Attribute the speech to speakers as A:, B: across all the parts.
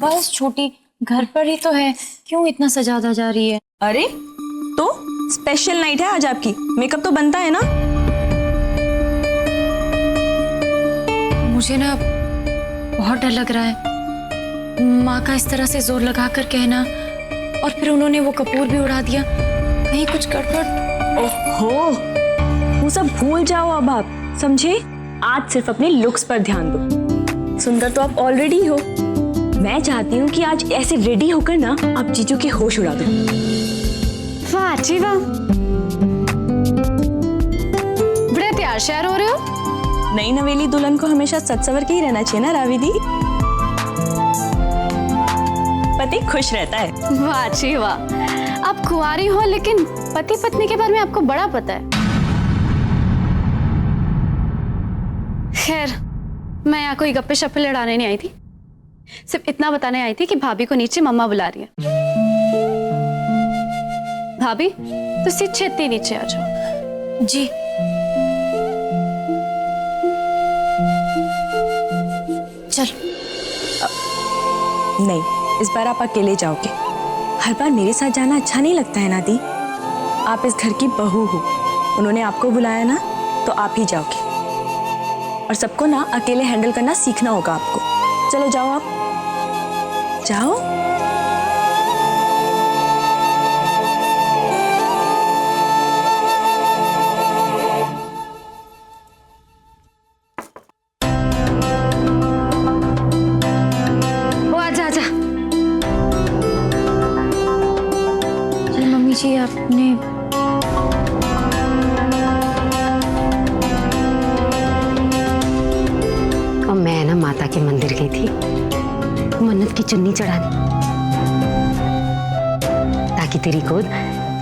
A: बस छोटी, घर पर ही तो है, क्यों इतना सजादा जा रही है?
B: अरे तो स्पेशल नाइट है आज आपकी, मेकअप तो बनता है ना।
A: मुझे ना बहुत डर लग रहा है, माँ का इस तरह से जोर लगा कर कहना, और फिर उन्होंने वो कपूर भी उड़ा दिया, कहीं कुछ गड़बड़।
B: ओहो, वो सब भूल जाओ अब आप, समझे? आज सिर्फ अपने लुक्स पर ध्यान दो। सुंदर तो आप ऑलरेडी हो, मैं चाहती हूँ कि आज ऐसे रेडी होकर ना आप जीजू के होश उड़ा दो।
C: वाह अच्छी वाह, बड़े तैयार शहर हो रहे हो।
B: नई नवेली दुल्हन को हमेशा सच सवर के ही रहना चाहिए ना रावी दी, पति खुश रहता है।
C: वाह अच्छी वाह, आप कुंवारी हो लेकिन पति पत्नी के बारे में आपको बड़ा पता है। खैर, मैं यहाँ कोई गप्पे शप्पे लड़ाने नहीं आई थी, सिर्फ इतना बताने आई थी कि भाभी को नीचे मम्मा बुला रही है। भाभी तो छेती नीचे आ जाओ।
A: जी। चल।
B: नहीं, इस बार आप अकेले जाओगे। हर बार मेरे साथ जाना अच्छा नहीं लगता है ना दी। आप इस घर की बहू हो, उन्होंने आपको बुलाया ना, तो आप ही जाओगे। और सबको ना अकेले हैंडल करना सीखना होगा आपको। चलो जाओ, आप जाओ।
C: वो आजा आजा।
A: चल मम्मी जी, आपने
C: और मैं ना माता के मंदिर गई थी मन्नत की चुन्नी चढ़ाने, ताकि तेरी गोद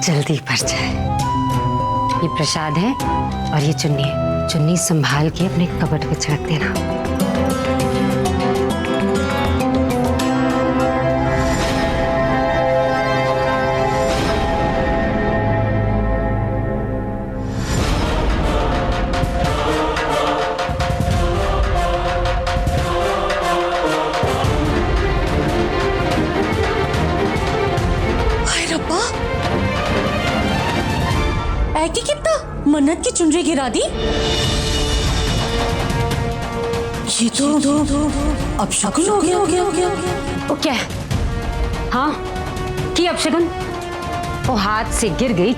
C: जल्दी भर जाए। ये प्रसाद है और ये चुन्नी है, चुन्नी संभाल के अपने कबर्ड पे छिड़क देना।
B: ऐकी कितना मन्नत की चुनरी गिरा दी। ये तो अपशकुन हो गया।
C: वो क्या है? हाँ कि अपशगुन? वो हाथ से गिर गई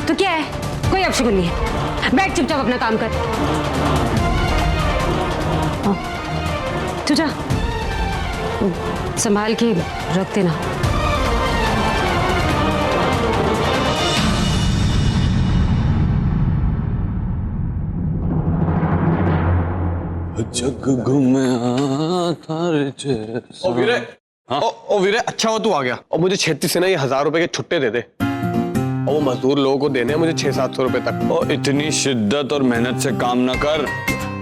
C: तो क्या है? कोई अपशगुन नहीं है। बैठ चुपचाप अपना काम कर। तू जा, संभाल के रख देना।
D: जग घूमे थारे जैसा।
E: ओ वीरे, ओ वीरे, अच्छा हो तू आ गया। और मुझे 36 से ना ये 1000 रुपए के छुट्टे दे दे, और वो मजदूर लोगों को देने हैं मुझे 600-700 रुपए तक।
D: और इतनी शिद्दत और मेहनत से काम ना कर,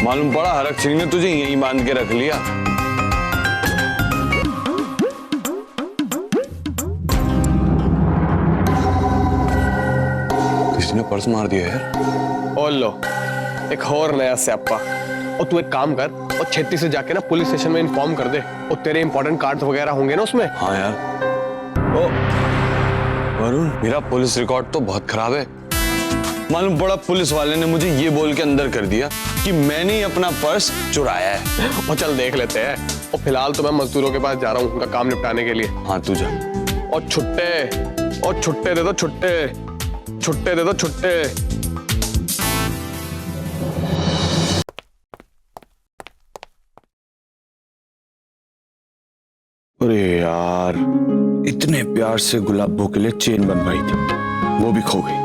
D: मालूम पड़ा हरक सिंह ने तुझे यहीं बांध के रख लिया। किसी ने पर्स मार दिया यार।
E: और लो एक और नया स्यापा। और तू एक काम कर और 36 से जाके ना पुलिस स्टेशन में इन्फॉर्म कर दे, और तेरे इंपॉर्टेंट कार्ड्स वगैरह होंगे ना उसमें।
D: हाँ यार। ओ वरुण, मेरा पुलिस रिकॉर्ड तो बहुत खराब है। मालूम पड़ा पुलिस वाले ने मुझे ये बोल के अंदर कर दिया कि मैंने ही अपना पर्स चुराया है।
E: और चल देख लेते हैं। और फिलहाल तो मैं मजदूरों के पास जा रहा हूँ उनका काम निपटाने के लिए।
D: हाँ तू जा।
E: और छुट्टे दे दो, छुट्टे दे दो, छुट्टे।
D: अरे यार, इतने प्यार से गुलाबों के लिए चेन बनवाई थी, वो भी खो गई।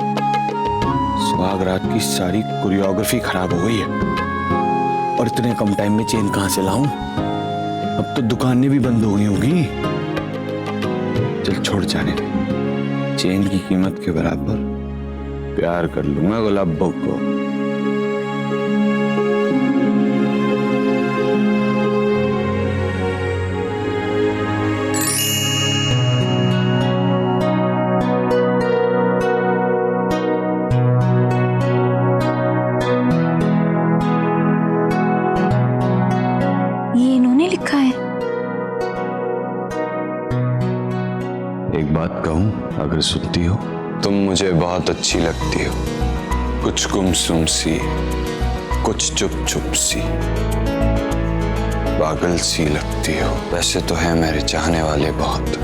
D: सुहाग रात की सारी कोरियोग्राफी खराब हो गई है। और इतने कम टाइम में चेन कहां से लाऊं? अब तो दुकानें भी बंद हो गई होंगी। चल छोड़ जाने दे, चेन की कीमत के बराबर प्यार कर लूंगा गुलाबों को। कहूं अगर सुनती हो? तुम मुझे बहुत अच्छी लगती हो, कुछ गुमसुम सी, कुछ चुप चुप सी, पागल सी लगती हो। वैसे तो है मेरे चाहने वाले बहुत,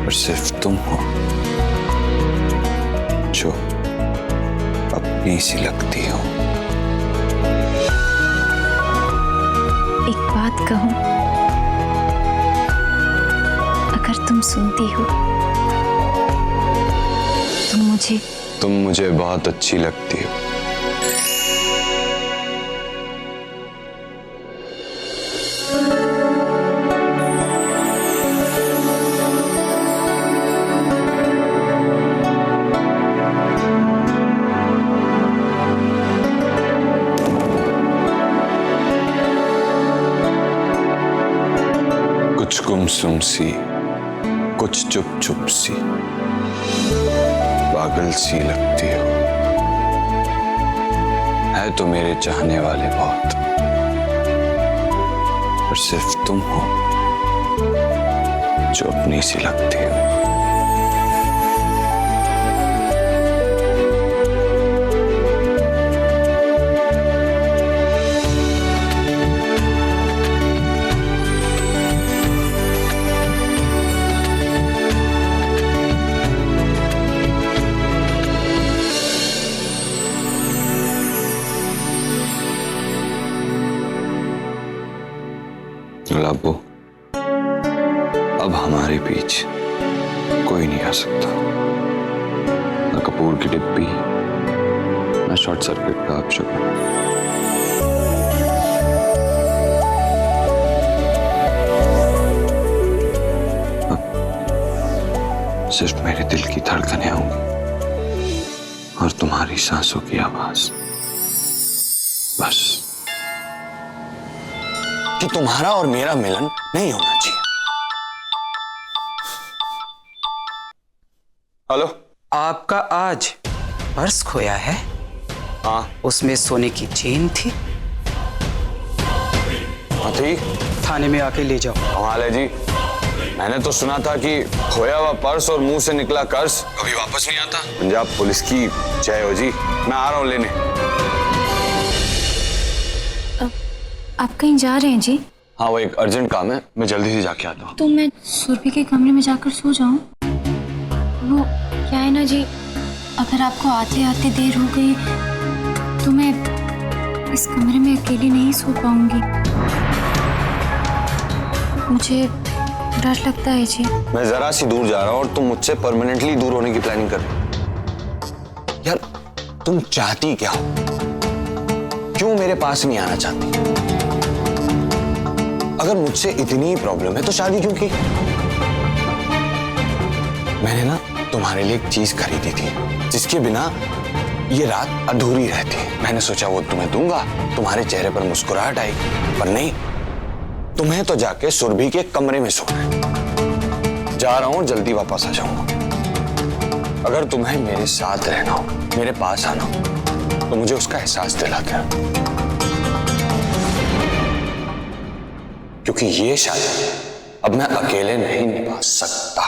D: पर सिर्फ तुम हो जो अपनी सी लगती हो।
A: एक बात कहूं, अगर तुम सुनती हो, तुम मुझे
D: बहुत अच्छी लगती हो। कुछ गुमसुम सी, कुछ चुप चुप सी, पागल सी लगती हो। है तो मेरे चाहने वाले बहुत, पर सिर्फ तुम हो जो अपनी सी लगती हो। गुलाबो, अब हमारे बीच कोई नहीं आ सकता, ना कपूर की डिब्बी, ना शॉर्ट सर्किट का अपशगुन। अब सिर्फ मेरे दिल की धड़कनें होंगी और तुम्हारी सांसों की आवाज, बस। कि तुम्हारा और मेरा मिलन नहीं होना चाहिए। हेलो,
F: आपका आज पर्स खोया है?
D: हाँ।
F: उसमें सोने की चेन थी?
D: हाँ थी।
F: थाने में आके ले जाओ।
D: कमाल है जी, मैंने तो सुना था कि खोया हुआ पर्स और मुंह से निकला कर्ज कभी वापस नहीं आता। पंजाब पुलिस की जय हो जी। मैं आ रहा हूँ लेने।
A: आप कहीं जा रहे हैं जी?
D: हाँ, वो एक अर्जेंट काम है, मैं जल्दी से जाके आता हूँ।
A: तो मैं सुरभि के कमरे में जाकर सो जाऊं? वो क्या है ना जी, अगर आपको आते आते देर हो गई तो मैं इस कमरे में अकेली नहीं सो पाऊंगी। मुझे डर लगता है जी।
D: मैं जरा सी दूर जा रहा हूँ और तुम मुझसे परमानेंटली दूर होने की प्लानिंग कर रही हो। यार, तुम चाहती क्या हो? क्यों मेरे पास नहीं आना चाहती? अगर मुझसे इतनी प्रॉब्लम है तो शादी क्यों की? मैंने ना तुम्हारे लिए एक चीज खरीदी थी जिसके बिना ये रात अधूरी रहती। मैंने सोचा वो तुम्हें दूंगा, तुम्हारे चेहरे पर मुस्कुराहट आएगी, पर नहीं, तुम्हें तो जाके सुरभि के कमरे में सोना है। जा रहा हूं, जल्दी वापस आ जाऊंगा। अगर तुम्हें मेरे साथ रहना हो, मेरे पास आना हो, तो मुझे उसका एहसास दिला देना, क्योंकि ये शादी अब मैं अकेले नहीं निभा सकता।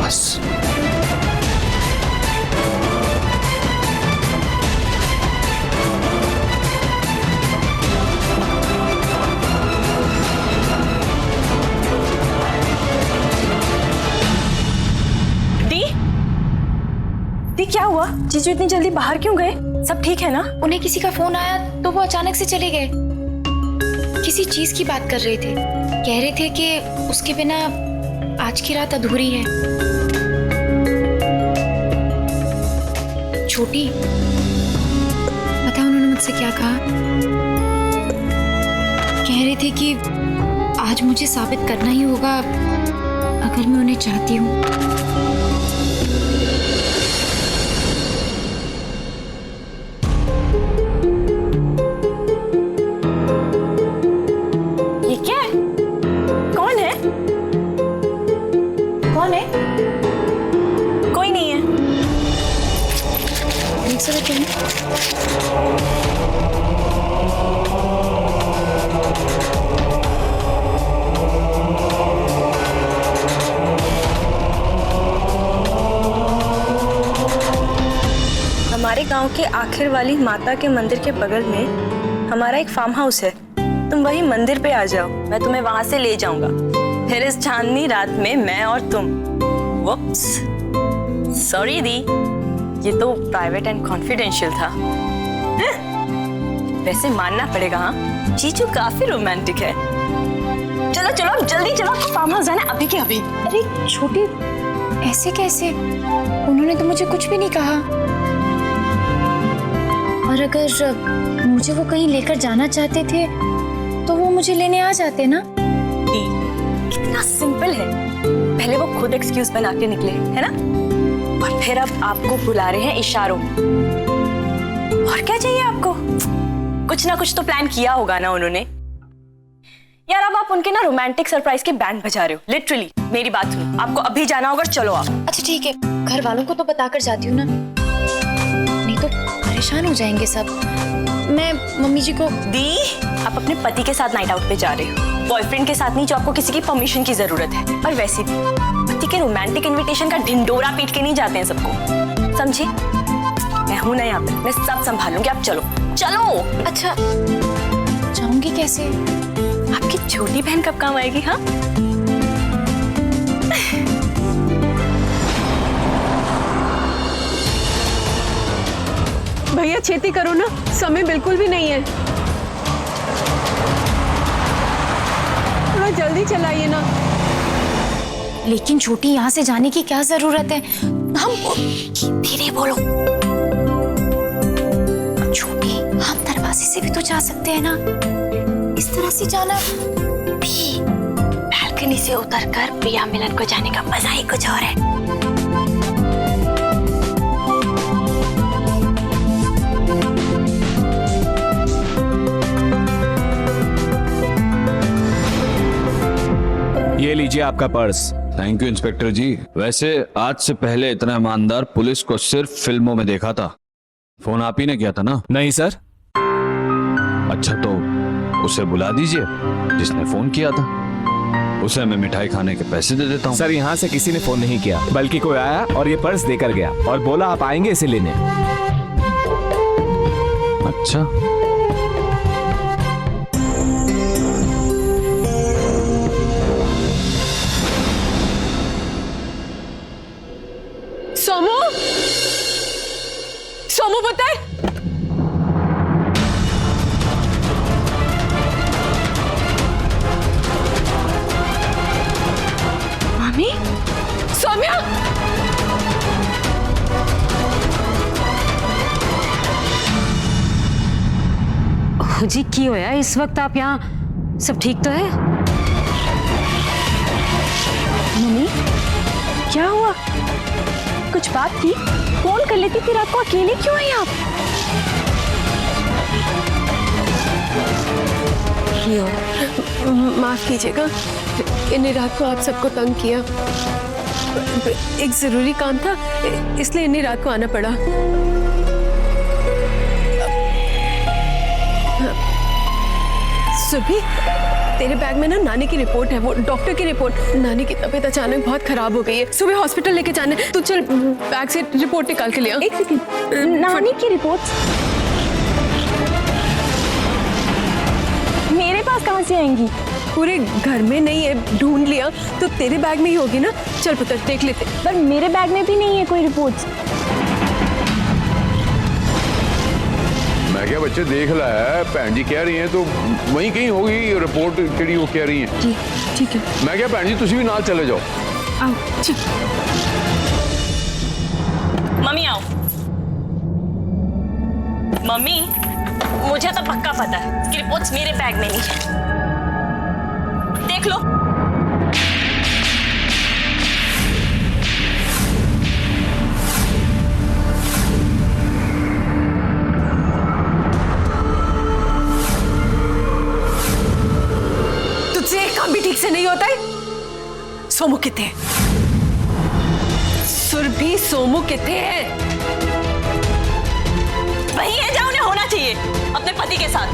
D: बस।
B: दी क्या हुआ? जीजू इतनी जल्दी बाहर क्यों गए? सब ठीक है ना?
A: उन्हें किसी का फोन आया तो वो अचानक से चले गए। किसी चीज की बात कर रहे थे, कह रहे थे कि उसके बिना आज की रात अधूरी है। छोटी, पता उन्होंने मुझसे क्या कहा? कह रहे थे कि आज मुझे साबित करना ही होगा अगर मैं उन्हें चाहती हूँ।
B: कोई नहीं है।
A: देख सकते हैं।
B: गांव के आखिर वाली माता के मंदिर के बगल में हमारा एक फार्म हाउस है। तुम वही मंदिर पे आ जाओ, मैं तुम्हें वहां से ले जाऊंगा। फिर इस चांदनी रात में मैं और तुम। वुप्स, सॉरी दी, ये तो प्राइवेट एंड कॉन्फिडेंशियल था। वैसे मानना पड़ेगा, हाँ जीजू काफी रोमांटिक है। चलो चलो अब जल्दी चलो, फार्म हाउस जाना अभी के अभी।
A: अरे छोटी, ऐसे कैसे? उन्होंने तो मुझे कुछ भी नहीं कहा। और अगर मुझे वो कहीं लेकर जाना चाहते थे तो वो मुझे लेने आ जाते ना।
B: कितना सिंपल है, पहले वो खुद एक्सक्यूज बना के निकले है ना, और फिर अब आपको बुला रहे हैं इशारों। और क्या चाहिए आपको? कुछ ना कुछ तो प्लान किया होगा ना उन्होंने। यार अब आप उनके ना रोमांटिक सरप्राइज के बैंड बजा रहे हो। लिटरली मेरी बात सुनो, आपको अभी जाना होगा, चलो आप।
A: अच्छा ठीक है, घर वालों को तो बताकर जाती हूँ ना, नहीं तो परेशान हो जाएंगे सब। मैं मम्मी जी को।
B: दी, आप अपने पति के साथ नाइट आउट पे जा रहे हो, बॉयफ्रेंड के साथ नहीं, जो आपको किसी की परमिशन की जरूरत है। और वैसे भी पति के रोमांटिक इनविटेशन का ढिंडोरा पीट के नहीं जाते हैं सबको, समझे? मैं हूं ना यहाँ पे, मैं सब संभालूंगी, आप चलो चलो।
A: अच्छा जाऊंगी कैसे?
B: आपकी छोटी बहन कब काम आएगी? हाँ
G: भैया छेती करो ना, समय बिल्कुल भी नहीं है। थोड़ा जल्दी चलाइए ना।
A: लेकिन छोटी, यहाँ से जाने की क्या जरूरत है? हम धीरे बोलो। छोटी, हम दरवाजे से भी तो जा सकते हैं ना, इस तरह से जाना भी। बालकनी से उतरकर प्रिया मिलन को जाने का मजा ही कुछ और है।
H: ये लीजिए आपका पर्स।
D: थैंक यू इंस्पेक्टर जी। वैसे आज से पहले इतना ईमानदार पुलिस को सिर्फ फिल्मों में देखा था। फोन आप ही ने किया था ना?
H: नहीं सर।
D: अच्छा तो उसे बुला दीजिए जिसने फोन किया था, उसे मैं मिठाई खाने के पैसे दे देता हूँ।
H: सर यहाँ से किसी ने फोन नहीं किया, बल्कि कोई आया और ये पर्स देकर गया और बोला आप आएंगे इसे लेने।
D: अच्छा,
G: सोमू, सोमू पता है,
B: मामी,
G: सौम्या,
C: जी की होया इस वक्त आप यहाँ? सब ठीक तो है?
B: मम्मी क्या हुआ? कुछ बात थी? फोन कर लेती, फिर रात को अकेले क्यों आई आप?
G: माफ कीजिएगा, इन्हें रात को आप सबको तंग किया। एक जरूरी काम था, इसलिए इन्हें रात को आना पड़ा। सुरभि, तेरे बैग में ना नानी की रिपोर्ट है, वो डॉक्टर की रिपोर्ट। नानी की तबीयत अचानक बहुत खराब हो गई है, सुबह हॉस्पिटल लेके जाना है। तू चल बैग से रिपोर्ट निकाल के ले आ।
B: एक सेकंड, नानी की रिपोर्ट मेरे पास कहाँ से आएंगी?
G: पूरे घर में नहीं है, ढूंढ लिया, तो तेरे बैग में ही होगी ना। चल पुत्र देख लेते।
B: पर मेरे बैग में भी नहीं है कोई रिपोर्ट।
I: मैं क्या बच्चे देख ला है, भैन जी कह रही हैं तो वहीं कहीं होगी रिपोर्ट केड़ी वो कह रही हैं।
G: जी ठीक है।
I: मैं क्या भैन जी तुसी भी नाल चले जाओ।
G: आओ ठीक।
B: मम्मी आओ। मम्मी, मुझे तो पक्का पता है इसकी रिपोर्ट्स मेरे बैग में नहीं है, देख लो।
G: तुझसे एक काम भी ठीक से नहीं होता है। सोमू किथे है? सुरभि, सोमू किथे है?
B: वही है जहां उन्हें होना चाहिए, अपने पति के साथ।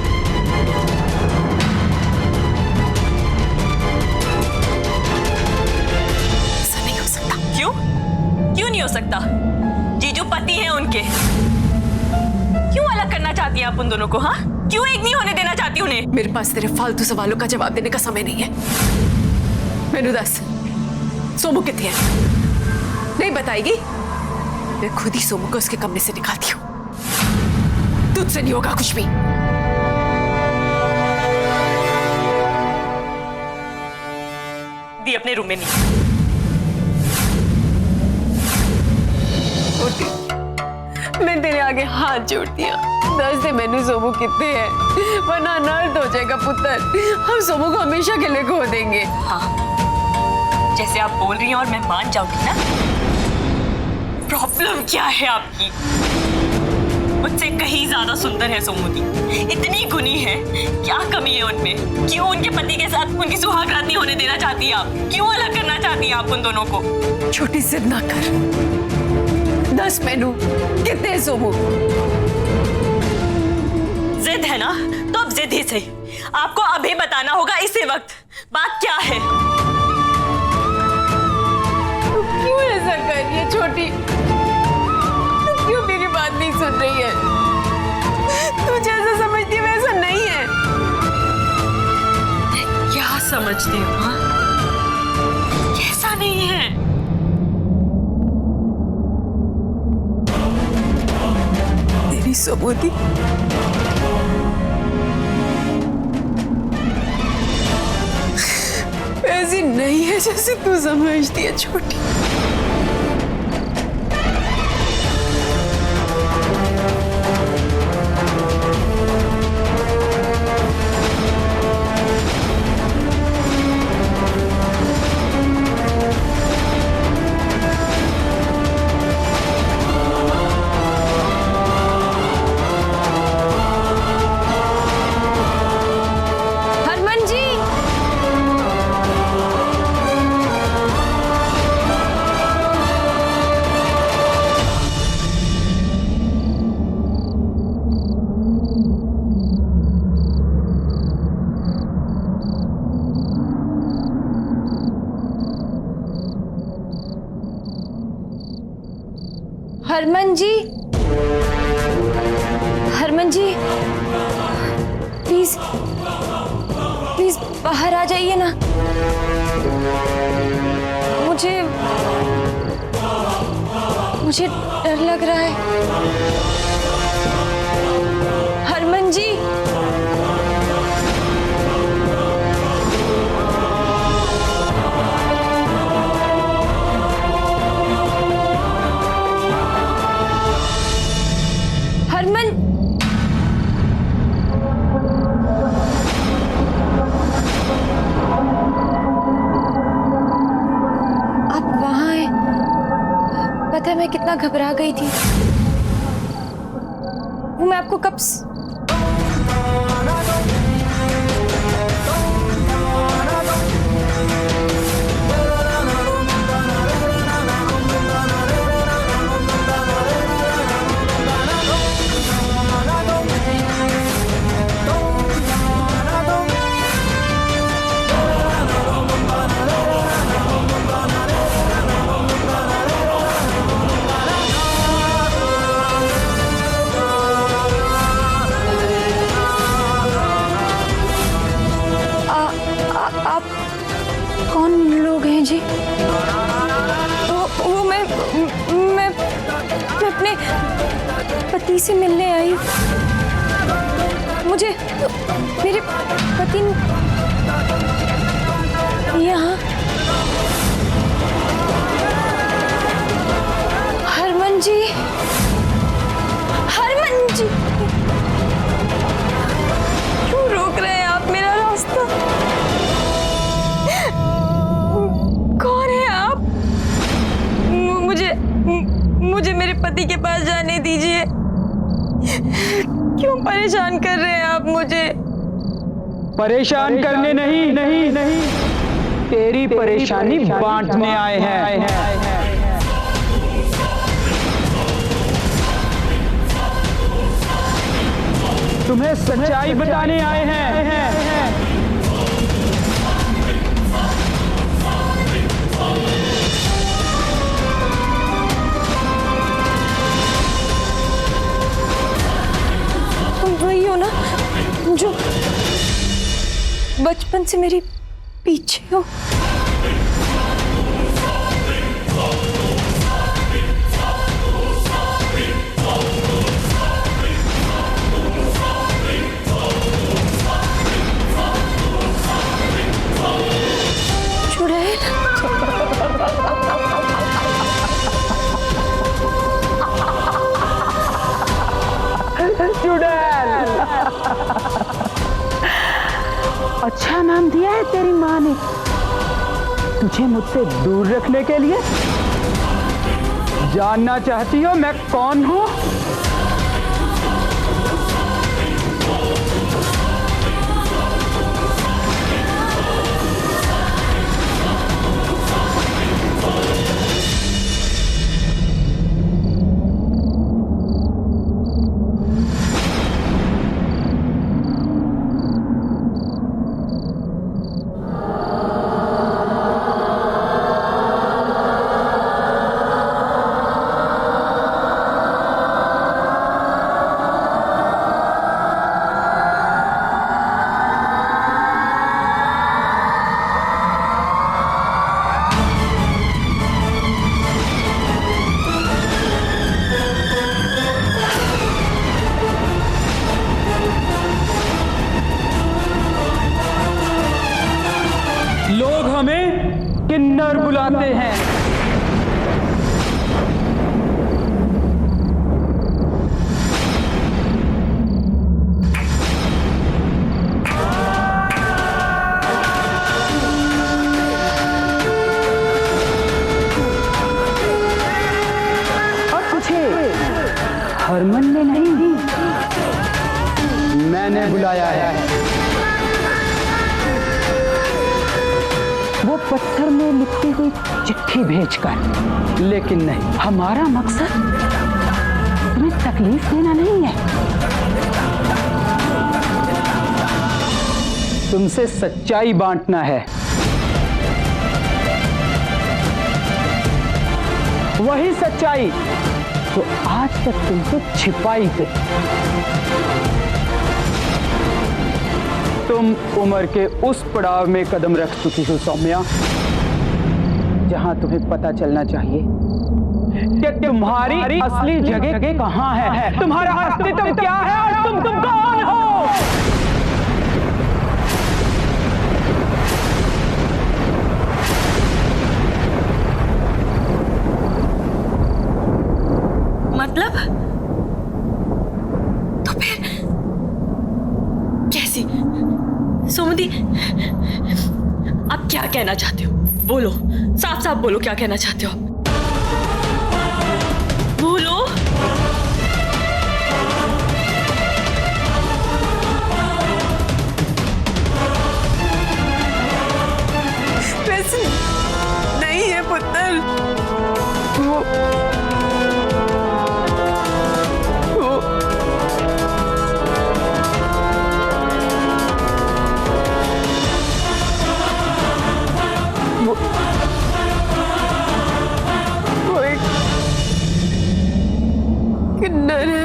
B: ऐसा नहीं हो सकता। क्यों? क्यों नहीं हो सकता? जीजू पति हैं उनके।
J: चाहती हैं आप उन दोनों को? हाँ, क्यों एक नहीं होने देना चाहती उन्हें?
G: मेरे पास तेरे फालतू सवालों का जवाब देने का समय नहीं है। मैनू दस, सोमू कितने है? नहीं बताएगी? मैं खुद ही सोमू को उसके कमरे से निकालती हूँ। तुझसे नहीं होगा कुछ भी।
J: दी अपने रूम में नहीं।
G: मैं तेरे आगे हाथ जोड़ती हूँ, दस दे मैनू सोमू कितने हैं, वरना अनर्थ हो जाएगा पुत्र। हम सोमू को हमेशा के लिए खो देंगे।
J: हाँ, जैसे आप बोल रही हैं और मैं मान जाऊंगी ना। प्रॉब्लम क्या है आपकी? मुझसे कहीं ज्यादा सुंदर है सोमू दी, इतनी गुनी है। क्या कमी है उनमें? क्यों उनके पति के साथ उनकी सुहागरात नहीं होने देना चाहती आप? क्यों अलग करना चाहती हैं आप उन दोनों को?
G: छोटी जिद ना कर। दस मैनू कितने हैं सोमू?
J: जिद है ना, तो अब जिद ही सही। आपको अभी बताना होगा इसी वक्त बात क्या है।
G: तू क्यों ऐसा कर रही है छोटी? तू क्यों मेरी बात नहीं सुन रही है? तू जैसा समझती है वैसा नहीं है।
J: क्या समझती हो? हाँ? कैसा नहीं है?
G: तेरी सोमूदी ऐसी नहीं है जैसे तू समझती है छोटी।
B: हरमन जी, हरमन जी, हरमन जी, प्लीज प्लीज बाहर आ जाइए ना। मुझे डर लग रहा है। हरमन जी, हरमन, आप वहां हैं? पता है मैं कितना घबरा गई थी। वो मैं आपको कब कौन लोग हैं जी? वो मैं अपने पति से मिलने आई। मुझे मेरे पति यहाँ। हरमन जी, हरमन जी, क्यों रोक रहे हैं आप मेरा रास्ता? कौन है आप? मुझे मेरे पति के पास जाने दीजिए। क्यों परेशान कर रहे हैं आप मुझे?
F: परेशान करने नहीं, तेरी परेशानी बांटने आए हैं। तुम्हें सच्चाई बताने आए हैं।
A: बचपन से मेरी पीछे हो।
F: चुड़ैल। अच्छा नाम दिया है तेरी माँ ने तुझे मुझसे दूर रखने के लिए। जानना चाहती हो मैं कौन हूँ? लोग हमें किन्नर बुलाते हैं। और तुझे हरमन ने नहीं, मैंने बुलाया है। वो पत्थर में लिखी हुई चिट्ठी भेजकर। लेकिन नहीं, हमारा मकसद तुम्हें तकलीफ देना नहीं है, तुमसे सच्चाई बांटना है। वही सच्चाई जो आज तक तुमसे छिपाई गई। तुम उम्र के उस पड़ाव में कदम रख चुकी हो सौम्या, जहां तुम्हें पता चलना चाहिए कि तुम्हारी असली जगह कहां है, तुम्हारा अस्तित्व क्या है और तुम कौन हो।
J: मतलब तो फिर कैसी? सोमती, आप क्या कहना चाहते हो? बोलो, साफ साफ बोलो, क्या कहना चाहते हो आप? बोलो।
G: वैसे नहीं है पुत्र, वो एक किन्नर है।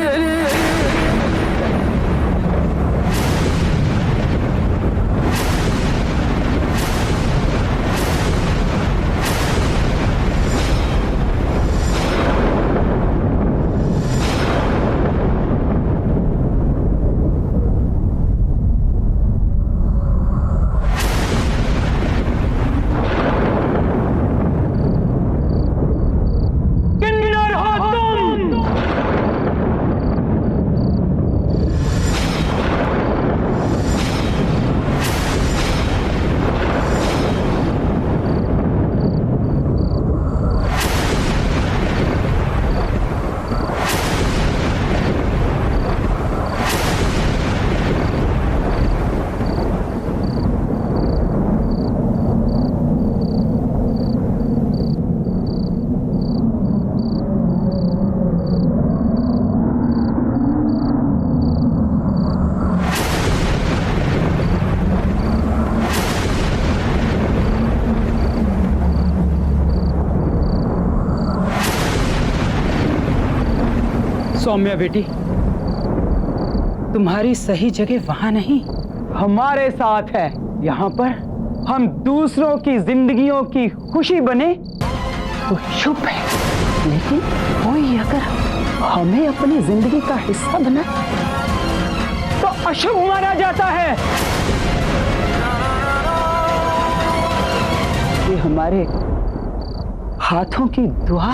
G: सौम्या बेटी, तुम्हारी सही जगह वहां नहीं, हमारे साथ है।
F: यहाँ पर हम दूसरों की जिंदगियों की खुशी बने तो शुभ है, लेकिन कोई अगर हमें अपनी जिंदगी का हिस्सा बनाए तो अशुभ माना जाता है। ये हमारे हाथों की दुआ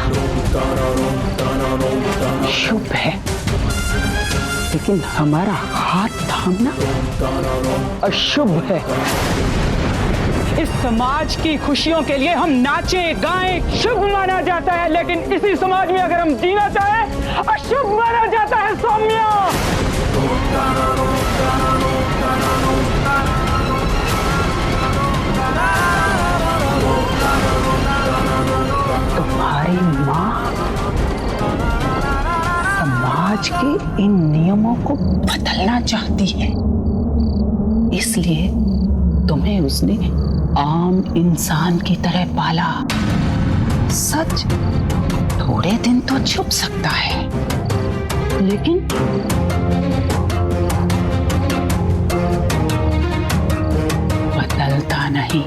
F: शुभ है, लेकिन हमारा हाथ थामना अशुभ है। इस समाज की खुशियों के लिए हम नाचे गाएं, शुभ माना जाता है, लेकिन इसी समाज में अगर हम जीना चाहें अशुभ माना जाता है। सौम्या, तुम्हारी माँ समाज के इन नियमों को बदलना चाहती है, इसलिए तुम्हें उसने आम इंसान की तरह पाला। सच थोड़े दिन तो छुप सकता है, लेकिन बदलता नहीं।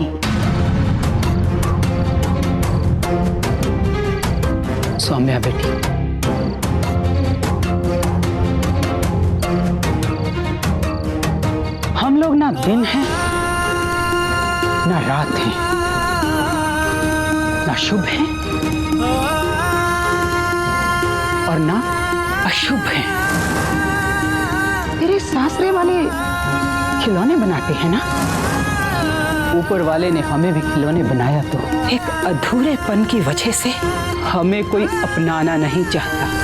F: सौम्या बेटी, हम लोग ना दिन हैं ना रात है, ना शुभ है और ना अशुभ है। तेरे सासरे वाले खिलौने बनाते हैं ना, ऊपर वाले ने हमें भी खिलौने बनाया तो एक अधूरेपन की वजह से हमें कोई अपनाना नहीं चाहता।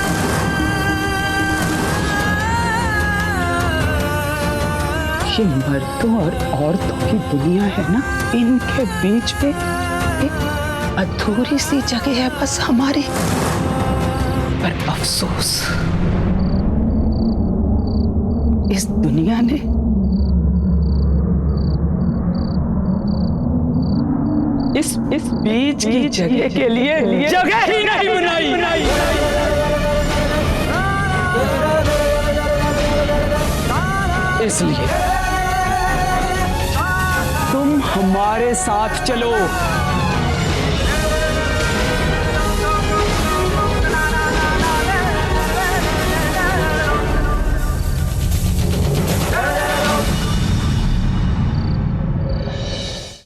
F: ये मर्दों और औरतों की दुनिया है ना, इनके बीच में एक अधूरी सी जगह है बस हमारी। पर अफसोस, इस दुनिया ने इस बीच की जगह के लिए जगह ही नहीं बनाई। इसलिए तुम हमारे साथ चलो।